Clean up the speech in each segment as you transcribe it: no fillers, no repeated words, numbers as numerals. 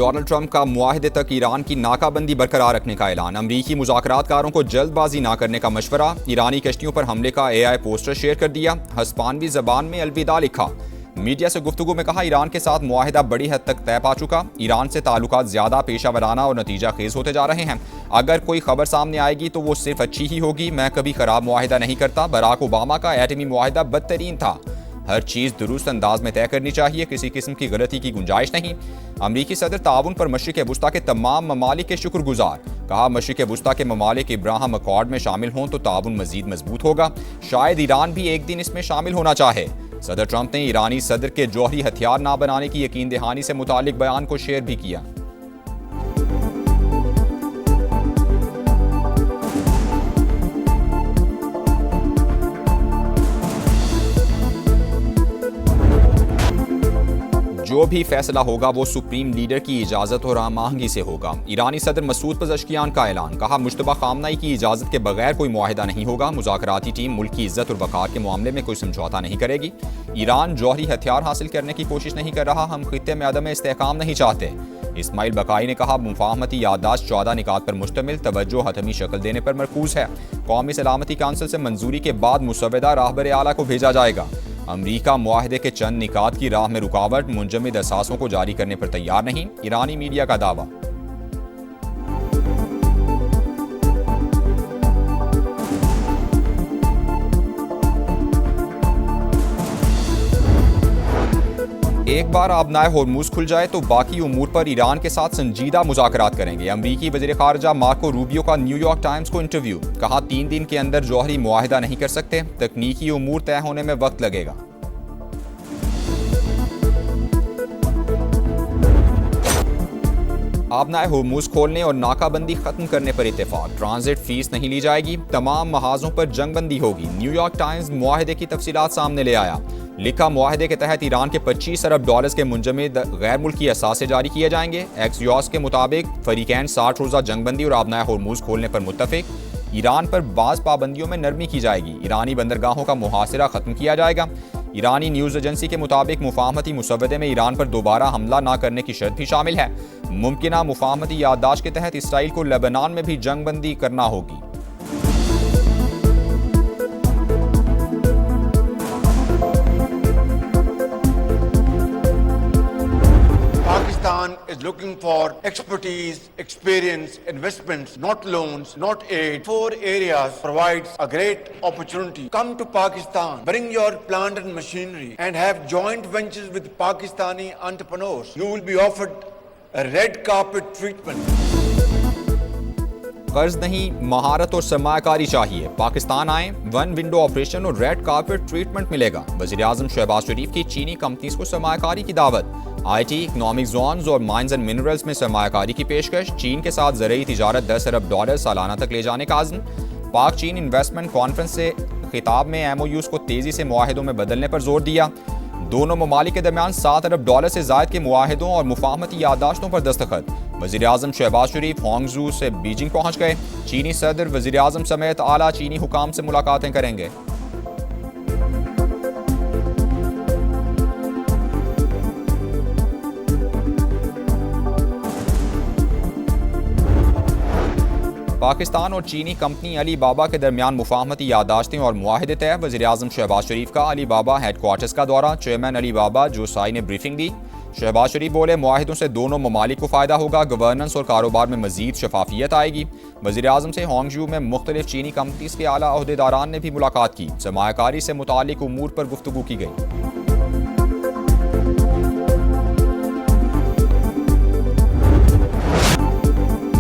Donald Trump का मुआहदे तक Iran की नाकाबंदी बरकरार रखने का ऐलान। अमरीकी मुज़ाकरातकारों को जल्दबाजी ना करने का मशवरा। ईरानी कश्तियों पर हमले का AI पोस्टर शेयर कर दिया। हस्पानवी ज़बान में अलविदा लिखा। मीडिया से गुफ्तगू में कहा, ईरान के साथ मुआहदा बड़ी हद तक तय पा चुका। ईरान से ताल्लुकात ज़्यादा पेशा वराना और नतीजा खेज होते जा रहे हैं। अगर कोई खबर सामने आएगी तो वो सिर्फ अच्छी ही होगी। मैं कभी खराब मुआहदा नहीं करता। बराक ओबामा का एटमी मुआहदा बदतरीन था। हर चीज़ दुरुस्त अंदाज में तय करनी चाहिए, किसी किस्म की गलती की गुंजाइश नहीं। अमरीकी सदर ताउन पर मशरिक वुस्ता के तमाम ममालिक के शुक्रगुजार। कहा, मशरिक वुस्ता के ममालिक इब्राहिम अकॉर्ड में शामिल हों तो ताउन मजीद मजबूत होगा। शायद ईरान भी एक दिन इसमें शामिल होना चाहे। सदर ट्रंप ने ईरानी सदर के जौहरी हथियार ना बनाने की यकीन दहानी से मुतालिक बयान को शेयर भी किया। जो भी फैसला होगा वो सुप्रीम लीडर की इजाज़त और आमांगी से होगा। ईरानी सदर मसूद पज़ेश्कियान का ऐलान। कहा, मुश्तबा खामनाई की इजाज़त के बगैर कोई मुआहिदा नहीं होगा। मुज़ाकराती टीम मुल्क की इज्जत और वक़ार के मामले में कोई समझौता नहीं करेगी। ईरान जौहरी हथियार हासिल करने की कोशिश नहीं कर रहा। हम खित्ते में अदम इस्तेहकाम नहीं चाहते। इस्माइल बकाई ने कहा, मुफाहमती याददाश्त 14 निकात पर मुश्तमिल, तवज्जो हतमी शक्ल देने पर मरकूज है। कौमी सलामती काउंसिल से मंजूरी के बाद मुसव्वदा राहबर आला को भेजा जाएगा। अमरीका मुआहदे के चंद निकात की राह में रुकावट, मुंजमद असासों को जारी करने पर तैयार नहीं। ईरानी मीडिया का दावा। एक बार आबनाए होर्मुज़ खुल जाए तो बाकी उमूर पर ईरान के साथ संजीदा मुज़ाकरात करेंगे। अमरीकी वज़ीर ख़ारिजा मार्को रूबियो का न्यूयॉर्क टाइम्स को इंटरव्यू। कहा, 3 दिन के अंदर जौहरी मुआहिदा नहीं कर सकते। तकनीकी उमूर तय होने में वक्त लगेगा। आबनाए होर्मुज़ खोलने और नाकाबंदी खत्म करने पर इत्तेफाक। ट्रांजिट फीस नहीं ली जाएगी। तमाम महाजों पर जंगबंदी होगी। न्यूयॉर्क टाइम्स मुआहदे की तफसीलात सामने ले आया। लिखा, मुआहदे के तहत ईरान के $25 अरब के मुंजमद गैर मुल्की असासे जारी किए जाएंगे। एक्सियोस के मुताबिक फरीकैन 60 रोज़ा जंगबंदी और आबनाए होर्मुज़ खोलने पर मुत्तफिक। ईरान पर बाज़ पाबंदियों में नरमी की जाएगी। ईरानी बंदरगाहों का मुहासिरा खत्म किया जाएगा। ईरानी न्यूज़ एजेंसी के मुताबिक मुफाहमती मुसव्वदे में ईरान पर दोबारा हमला ना करने की शर्त भी शामिल है। मुमकिना मुफाहमती याददाश्त के तहत इसराइल को लेबनान में भी जंगबंदी करना होगी। Pakistan is looking for expertise, experience, investments, not loans, not aid. 4 areas provides a great opportunity. Come to Pakistan, bring your plant and machinery and have joint ventures with Pakistani entrepreneurs. You will be offered a red carpet treatment. कर्ज नहीं, महारत और सरमायाकारी चाहिए। पाकिस्तान आए, 1 window operation और red carpet treatment मिलेगा। वज़ीर आज़म शहबाज शरीफ की चीनी कंपनीज को सरमायाकारी की दावत। IT, इकनॉमिक जोन्स और माइंस एंड मिनरल्स में सरमायाकारी की पेशकश। चीन के साथ ज़रूरी तिजारत $10 अरब सालाना तक ले जाने का आज़म। पाक चीन इन्वेस्टमेंट कॉन्फ्रेंस से खिताब में MOUs को तेज़ी से मुआहिदों में बदलने पर जोर दिया। दोनों ममालिक के दरमियान $7 अरब से ज़ायद के मुआहिदों और मुफाहमती याददाश्तों पर दस्तखत। वज़ीर आज़म शहबाज शरीफ हांगझू से बीजिंग पहुँच गए। चीनी सदर वज़ीर आज़म समेत आला चीनी हुकाम से मुलाकातें करेंगे। पाकिस्तान और चीनी कंपनी अली बाबा के दरमियान मुफाहमती याददाश्तें और मुआहिदे तय। वज़ीर आज़म शहबाज शरीफ का अली बाबा हेडक्वार्टर्स का दौरा। चेयरमैन अली बाबा जोसाई ने ब्रीफिंग दी। शहबाज शरीफ बोले, मुआहिदों से दोनों ममालिक को फ़ायदा होगा। गवर्नेंस और कारोबार में मज़ीद शफाफियत आएगी। वज़ीर आज़म से हांगझू में मुख्तलिफ चीनी कंपनीज के आला अहदेदारान ने भी मुलाकात की। सरमायाकारी से मुतालिक उमूर पर गुफ्तगू की गई।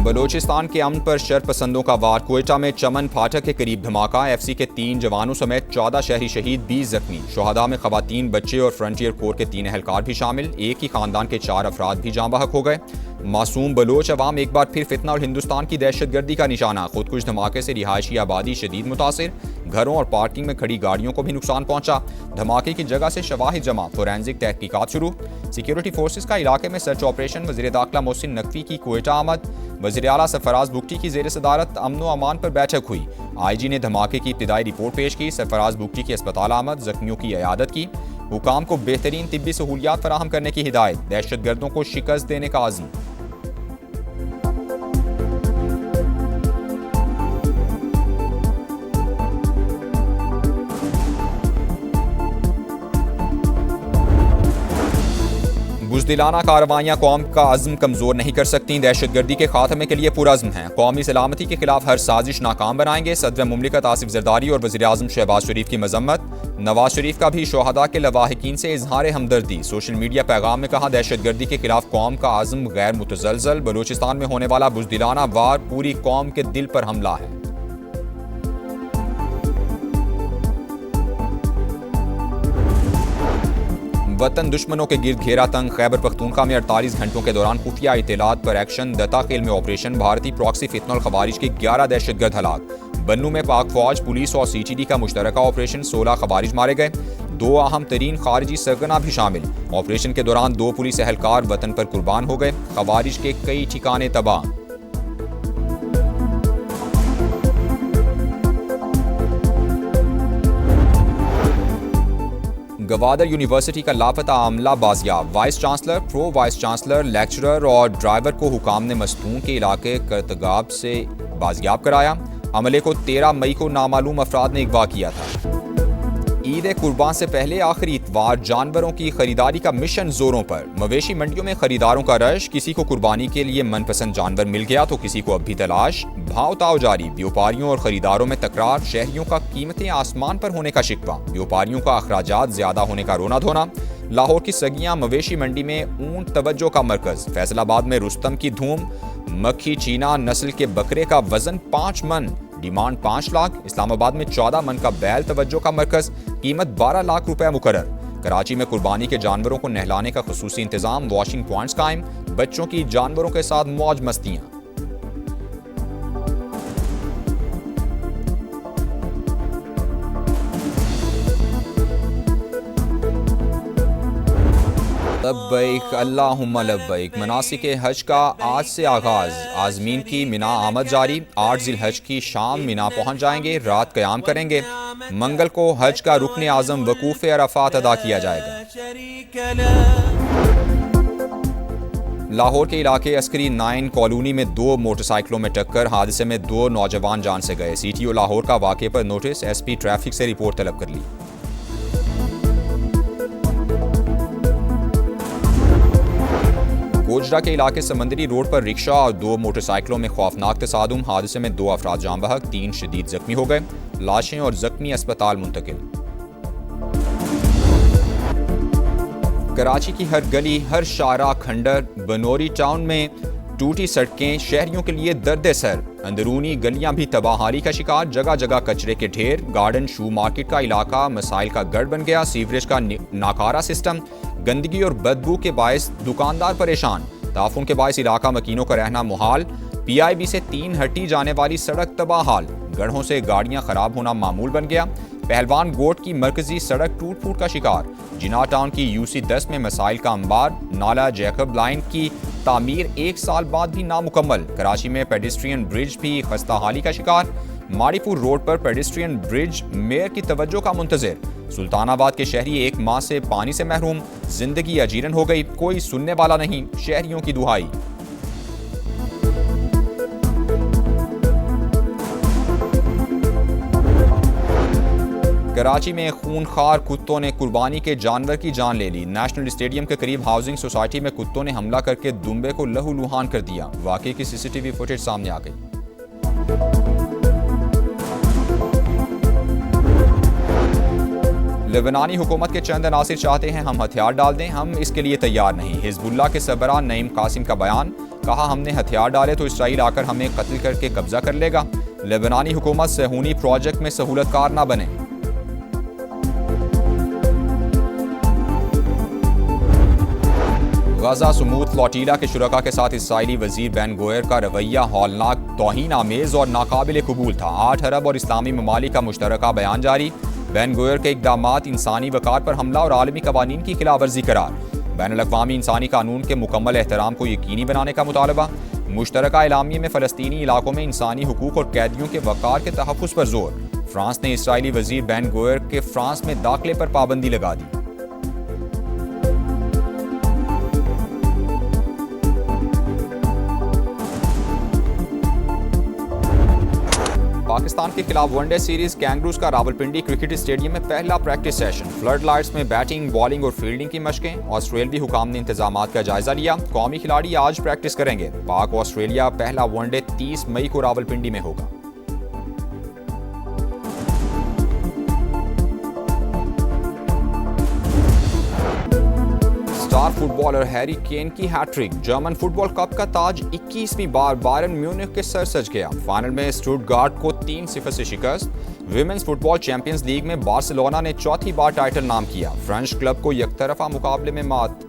बलोचिस्तान के अमन पर शरपसंदों का वार। क्वेटा में चमन फाटक के करीब धमाका। FC के 3 जवानों समेत 14 शहरी शहीद, 20 जख्मी। शुहदा में खवातीन, बच्चे और फ्रंटियर कोर के 3 एहलकार भी शामिल। एक ही खानदान के 4 अफराद भी जाँ बहक हो गए। मासूम बलोच अवाम एक बार फिर फितना और हिंदुस्तान की दहशतगर्दी का निशाना। खुदकुश धमाके से रिहायशी आबादी शदीद मुतासिर। घरों और पार्किंग में खड़ी गाड़ियों को भी नुकसान पहुंचा। धमाके की जगह से शवाहिद जमा, फोरेंसिक तहकीकात शुरू। सिक्योरिटी फोर्सेस का इलाके में सर्च ऑपरेशन। वज़ीर दाखिला मोहसिन नकवी की क्वेटा आमद। वज़ीर आला सरफराज बुगटी की ज़ेर सदारत अमन व अमान पर बैठक हुई। IG ने धमाके की इब्तिदाई रिपोर्ट पेश की। सरफराज बुगटी की अस्पताल आमद, जख्मियों की इयादत की। हुकाम को बेहतरीन तिब्बी सहूलियात फराहम करने की हिदायत। दहशतगर्दों को शिकस्त देने का आज़म। बुज़दिलाना कार्रवाइयाँ कौम का अज़्म कमज़ोर नहीं कर सकती, दहशतगर्दी के खात्मे के लिए पुरअज़्म हैं, कौमी सलामती के खिलाफ हर साजिश नाकाम बनाएंगे। सदर मुमलिकत आसिफ जरदारी और वज़ीर आज़म शहबाज शरीफ की मजम्मत। नवाज शरीफ का भी शोहदा के लवाहिकीन से इजहार हमदर्दी। सोशल मीडिया पैगाम में कहा, दहशतगर्दी के खिलाफ कौम का आज़म गैर मुतज़लज़ल। बलूचिस्तान में होने वाला बुज़दिलाना वार पूरी कौम के दिल पर हमला है। वतन दुश्मनों के गिर्द घेरा तंग। खैबर पख्तूनख्वा में 48 घंटों के दौरान खुफिया इत्तलात पर एक्शन। दता खेल में ऑपरेशन। भारतीय प्रॉक्सी फितनल खवारिज के 11 दहशतगर्द हलाक। बन्नू में पाक फौज, पुलिस और CTD का मुश्तरका ऑपरेशन। 16 खवारिज मारे गए। 2 अहम तरीन खारजी सरगना भी शामिल। ऑपरेशन के दौरान 2 पुलिस एहलकार वतन पर कुर्बान हो गए। खवारिज के कई ठिकाने तबाह। गवादर यूनिवर्सिटी का लापता आमला बाजियाब। Vice chancellor, pro vice chancellor, lecturer और ड्राइवर को हुकाम ने मस्तून के इलाके करतगाब से बाजियाब कराया। अमले को 13 मई को नामालूम अफराद ने अगवा किया था। ईद कुर्बान से पहले आखिरी इतवार जानवरों की खरीदारी का मिशन जोरों पर। मवेशी मंडियों में खरीदारों का रश। किसी को कुर्बानी के लिए मनपसंद जानवर मिल गया तो किसी को अब भी तलाश। भाव ताव जारी। व्यापारियों और खरीदारों में तकरार। शहरियों का कीमतें आसमान पर होने का शिकवा। व्यापारियों का अखराजात ज्यादा होने का रोना धोना। लाहौर की सगियां मवेशी मंडी में ऊंट तवज्जो का मरकज। फैसलाबाद में रुस्तम की धूम। मक्खी चीना नस्ल के बकरे का वजन 5 मन, डिमांड 5 लाख। इस्लामाबाद में 14 मन का बैल तवज्जो का मरकज, कीमत 12 लाख रुपए मुकर्रर। कराची में कुर्बानी के जानवरों को नहलाने का खुसूसी इंतजाम। वॉशिंग पॉइंट्स कायम। बच्चों की जानवरों के साथ मौज मस्तियां। लब्बैक अल्लाहुम्मा लब्बैक। मनासिक हज का आज से आगाज। आज़मीन की मिना आमद जारी। 8 ज़िलहज की शाम मिना पहुंच जाएंगे, रात क़याम करेंगे। मंगल को हज का रुकन आज़म वकूफ़ अरफ़ात अदा किया जाएगा। लाहौर के इलाके अस्करी 9 कॉलोनी में 2 मोटरसाइकिलों में टक्कर। हादसे में 2 नौजवान जान से गए। CTO लाहौर का वाक़े पर नोटिस। SP ट्रैफिक से रिपोर्ट तलब कर ली। गोजरा के इलाके समंदरी रोड पर रिक्शा और 2 मोटरसाइकिलों में खौफनाक तसादुम। हादसे में 2 अफराद जान बहक, 3 शदीद जख्मी हो गए। लाशें और जख्मी अस्पताल मुंतकिल। कराची की हर गली, हर शारा खंडर। बनोरी टाउन में टूटी सड़कें शहरियों के लिए दर्द सर। अंदरूनी गलियां भी तबाहाली का शिकार। जगह जगह कचरे के ढेर। गार्डन शू मार्केट का इलाका मसाइल का गढ़ बन गया। सीवरेज का नाकारा सिस्टम। गंदगी और बदबू के बायस दुकानदार परेशान। ताफुन के बायस इलाका मकीनों का रहना मुहाल। PIB से 3 हट्टी जाने वाली सड़क तबाहाल। गढ़ों से गाड़ियां खराब होना मामूल बन गया। पहलवान गोट की मरकजी सड़क टूट फूट का शिकार। जिना टाउन की UC 10 में मसाइल का अंबार। नाला जैकब लाइन की तामीर 1 साल बाद भी नामुकम्मल। कराची में पेडेस्ट्रियन ब्रिज भी खस्ताहाली का शिकार। माड़ीपुर रोड पर पेडेस्ट्रियन ब्रिज मेयर की तवज्जो का मुंतजिर। सुल्तानाबाद के शहरी 1 माह से पानी से महरूम। जिंदगी अजीरन हो गई, कोई सुनने वाला नहीं, शहरियों की दुहाई। कराची में खूनखार कुत्तों ने कुर्बानी के जानवर की जान ले ली। नेशनल स्टेडियम के करीब हाउसिंग सोसाइटी में कुत्तों ने हमला करके दुम्बे को लहूलुहान कर दिया। वाकई की CCTV फुटेज सामने आ गई। लेबनानी हुकूमत के चंद अनासिर चाहते हैं हम हथियार डाल दें, हम इसके लिए तैयार नहीं। हिजबुल्लाह के सरबराह नईम कासिम का बयान। कहा, हमने हथियार डाले तो इसराइल आकर हमें कत्ल करके कब्जा कर लेगा। लेबनानी हुकूमत सहूनी प्रोजेक्ट में सहूलतकार ना बने। गजा सुमूद फ्लोटीला के शुरका के साथ इसराइली वजीर बेन गोयर का रवैया हौलनाक, तौहीन आमेज और नाकाबिल कबूल था। 8 अरब और इस्लामी ममालिक का मुश्तरका बयान जारी। बेन गोयर के इक़दामात इंसानी वक़ार पर हमला और आलमी कवानीन की खिलाफवर्जी करार। बैनुल-अक़वामी इंसानी कानून के मुकम्मल एहतराम को यकीनी बनाने का मुतालबा। मुश्तरका एलामिये में फ़लस्तीनी इलाकों में इंसानी हुकूक और कैदियों के वक़ार के तहफ़्फ़ुज़ पर जोर। फ्रांस ने इसराइली वजीर बेन गोयर के फ्रांस में दाखिले पर पाबंदी लगा दी। पाकिस्तान के खिलाफ वनडे सीरीज कैंगरूज का रावलपिंडी क्रिकेट स्टेडियम में पहला प्रैक्टिस सेशन। फ्लड लाइट्स में बैटिंग, बॉलिंग और फील्डिंग की मशकें। ऑस्ट्रेलियावी हुकाम ने इंतजामात का जायजा लिया। कौमी खिलाड़ी आज प्रैक्टिस करेंगे। पाक ऑस्ट्रेलिया पहला वनडे 30 मई को रावलपिंडी में होगा। स्टार फुटबॉलर हैरी केन की हैट्रिक। जर्मन फुटबॉल कप का ताज 21वीं बार बायरन म्यूनिख के सर सज गया। फाइनल में स्टुटगार्ट को 3-0 से शिकस्त। विमेंस फुटबॉल चैंपियंस लीग में बार्सिलोना ने चौथी बार टाइटल नाम किया। फ्रेंच क्लब को यकतरफा मुकाबले में मात।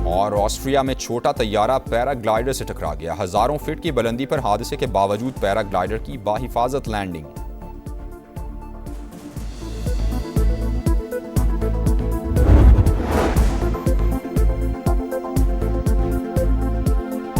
और ऑस्ट्रिया में छोटा तैयारा पैराग्लाइडर से टकरा गया। हजारों फीट की बुलंदी पर हादसे के बावजूद पैराग्लाइडर की बाहिफाजत लैंडिंग।